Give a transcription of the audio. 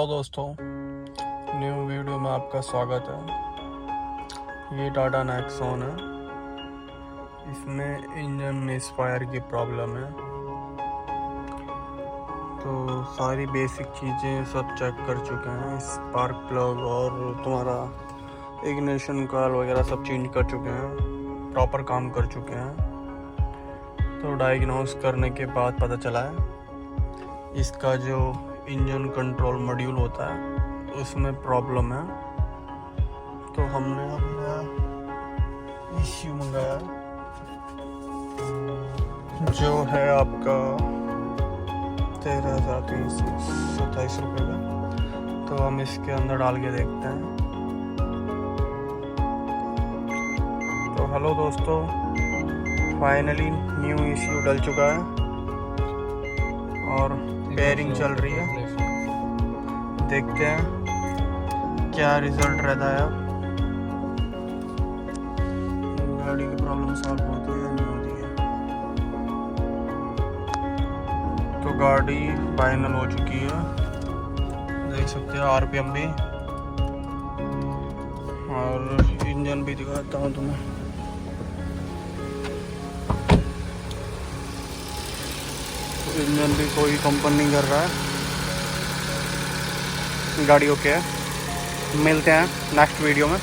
Hello दोस्तों, new video में आपका स्वागत है। ये टाटा नेक्सॉन है। इसमें इंजन मिसफायर की प्रॉब्लम है, तो सारी बेसिक चीज़ें सब चेक कर चुके हैं। स्पार्क प्लग और तुम्हारा इग्निशन कॉइल वगैरह सब चेंज कर चुके हैं, प्रॉपर काम कर चुके हैं। तो डायग्नोस करने के बाद पता चला है इसका जो इंजन कंट्रोल मॉड्यूल होता है उसमें प्रॉब्लम है। तो हमने अपना इश्यू मंगाया जो है आपका 13,327 रुपये का। तो हम इसके अंदर डाल के देखते हैं। तो हेलो दोस्तों, फाइनली न्यू इश्यू डल चुका है और पेयरिंग चल रही है। देखते हैं क्या रिजल्ट रहता है। अब गाड़ी की प्रॉब्लम सॉल्व होती है या नहीं होती है। तो गाड़ी फाइनल हो चुकी है, देख सकते हो आरपीएम भी, और इंजन भी दिखाता हूँ तुम्हें। तो इंजन भी कोई कंपनी नहीं कर रहा है। गाड़ी ओके है। मिलते हैं नेक्स्ट वीडियो में।